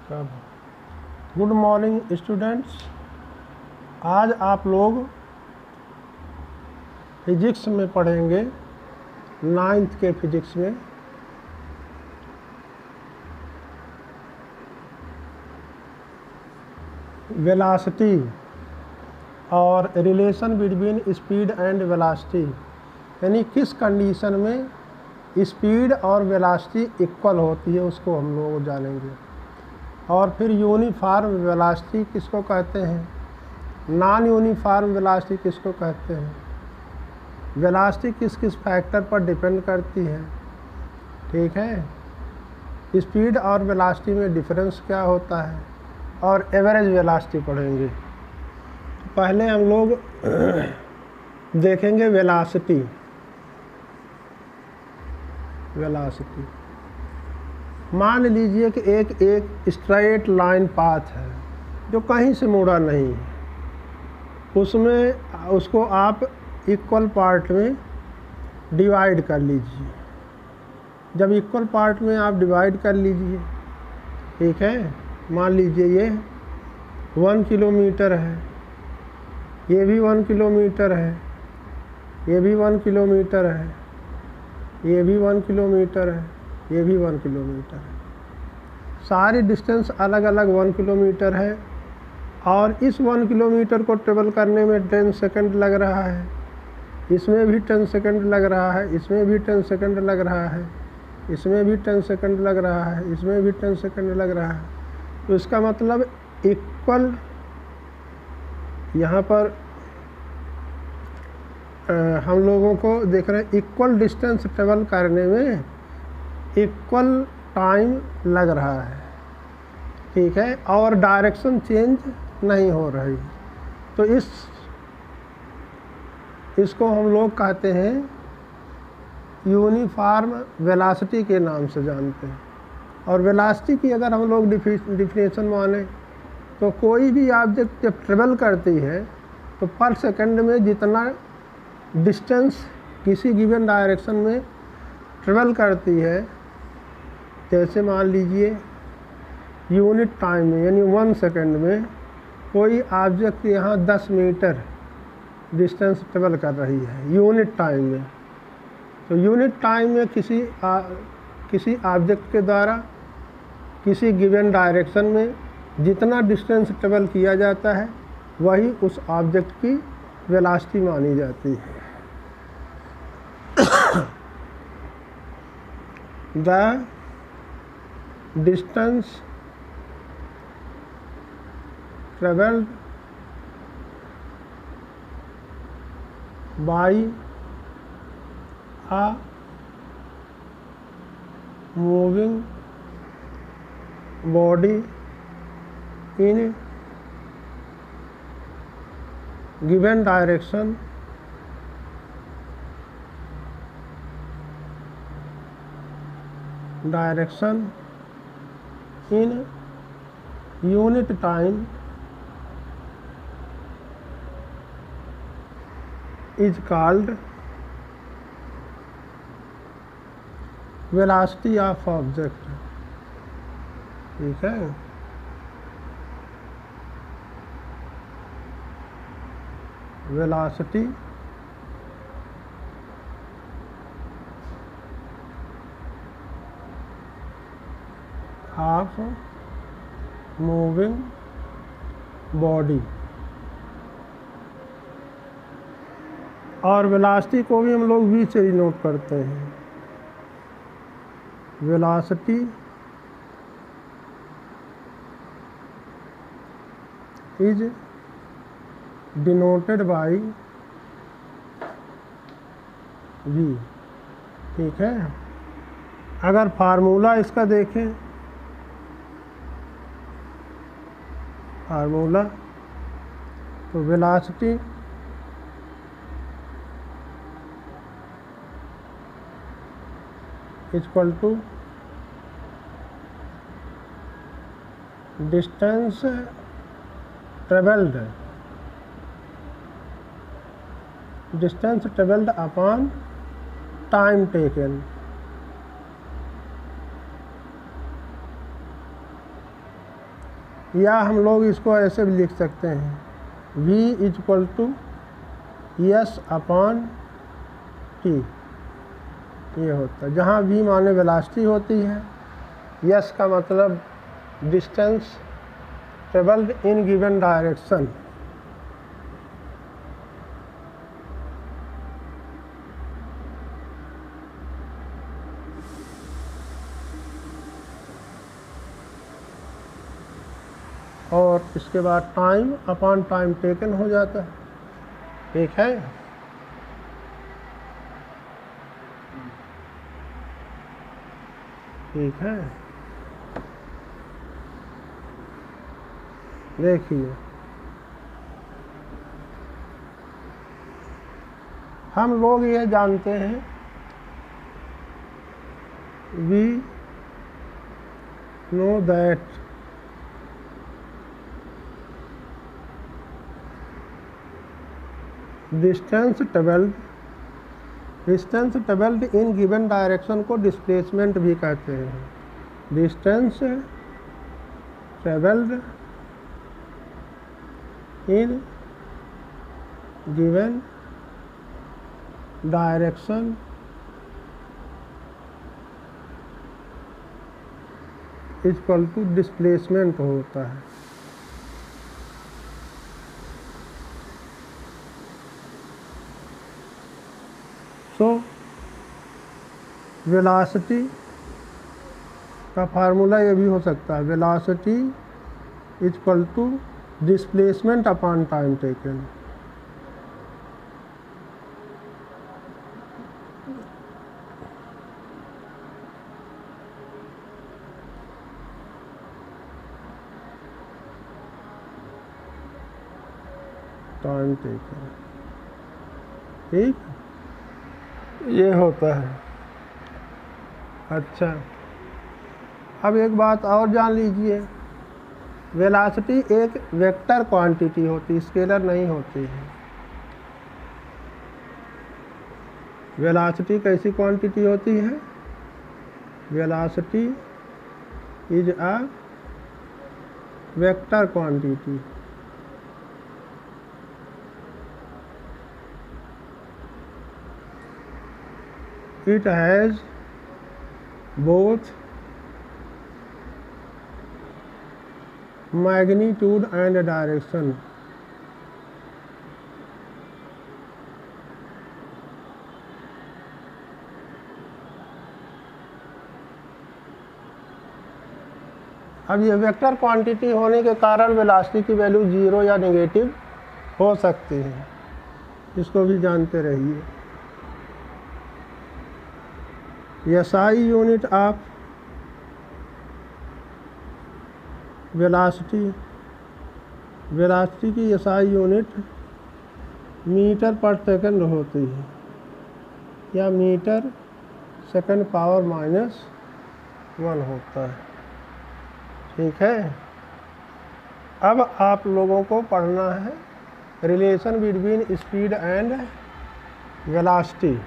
कब? Good morning students, आज आप लोग फिजिक्स में पढ़ेंगे, 9th के फिजिक्स में वेलोसिटी और relation between speed and velocity, यानी किस कंडीशन में स्पीड और वेलोसिटी इक्वल होती है उसको हम लोग जानेंगे। और फिर यूनिफॉर्म वेलोसिटी किसको कहते हैं, नॉन यूनिफॉर्म वेलोसिटी किसको कहते हैं, वेलोसिटी किस किस फैक्टर पर डिपेंड करती है, ठीक है, स्पीड और वेलोसिटी में डिफरेंस क्या होता है, और एवरेज वेलोसिटी पढ़ेंगे। पहले हम लोग देखेंगे वेलोसिटी। मान लीजिए कि एक स्ट्रेट लाइन पाथ है जो कहीं से मुड़ा नहीं है, उसको आप इक्वल पार्ट में डिवाइड कर लीजिए। जब इक्वल पार्ट में आप डिवाइड कर लीजिए, ठीक है, मान लीजिए ये 1 किलोमीटर है, ये भी 1 किलोमीटर है, ये भी 1 किलोमीटर है, ये भी 1 किलोमीटर है, ये भी 1 किलोमीटर है। सारी डिस्टेंस अलग अलग 1 किलोमीटर है और इस 1 किलोमीटर को ट्रेवल करने में 10 सेकंड लग रहा है, इसमें भी 10 सेकंड लग रहा है, इसमें भी 10 सेकंड लग रहा है, इसमें भी 10 सेकंड लग रहा है, इसमें भी 10 सेकंड लग रहा है। तो इसका मतलब इक्वल, यहाँ पर हम लोगों को देख रहे हैं इक्वल डिस्टेंस ट्रेवल करने में इक्वल टाइम लग रहा है, ठीक है, और डायरेक्शन चेंज नहीं हो रही। तो इसको हम लोग कहते हैं यूनिफॉर्म वेलोसिटी के नाम से जानते हैं। और वेलोसिटी की अगर हम लोग डिफिनेशन माने तो कोई भी ऑब्जेक्ट जब ट्रेवल करती है तो पर सेकंड में जितना डिस्टेंस किसी गिवन डायरेक्शन में ट्रेवल करती है, जैसे मान लीजिए यूनिट टाइम में यानी 1 सेकंड में कोई ऑब्जेक्ट यहाँ 10 मीटर डिस्टेंस ट्रेवल कर रही है यूनिट टाइम में, तो यूनिट टाइम में किसी ऑब्जेक्ट के द्वारा किसी गिवन डायरेक्शन में जितना डिस्टेंस ट्रेवल किया जाता है वही उस ऑब्जेक्ट की वेलोसिटी मानी जाती है। The distance travelled by a moving body in given direction in unit time is called velocity of object, ठीक है। वेलोसिटी ऑफ मूविंग बॉडी, और वेलोसिटी को भी हम लोग v से डिनोट करते हैं। Velocity is denoted by v, ठीक है। अगर फार्मूला इसका देखें, फार्मूला तो velocity equal to distance travelled upon time taken, या हम लोग इसको ऐसे भी लिख सकते हैं, v equal to S upon T. ये होता है, जहाँ v माने वेलोसिटी होती है, एस का मतलब distance travelled in given direction. और इसके बाद टाइम अपॉन टाइम टेकन हो जाता है। ठीक है, ठीक है। देखिए, हम लोग ये जानते हैं we know that distance travelled in given direction को डिस्प्लेसमेंट भी कहते हैं। Distance travelled in given direction equal to displacement होता है। सो वेलोसिटी का फार्मूला ये भी हो सकता है, velocity equal to displacement upon time taken. Time taken, ठीक, ये होता है। अच्छा, अब एक बात और जान लीजिए, वेलोसिटी एक वेक्टर क्वांटिटी होती, स्केलर नहीं होती है। वेलोसिटी कैसी क्वांटिटी होती है? Velocity is a vector quantity. It has both magnitude and direction. अब ये वेक्टर क्वांटिटी होने के कारण वेलोसिटी की वैल्यू 0 या नेगेटिव हो सकती है, इसको भी जानते रहिए। SI unit of velocity, velocity की SI यूनिट मीटर पर सेकंड होती है या मीटर सेकंड पावर -1 होता है। ठीक है, अब आप लोगों को पढ़ना है relation between speed and velocity.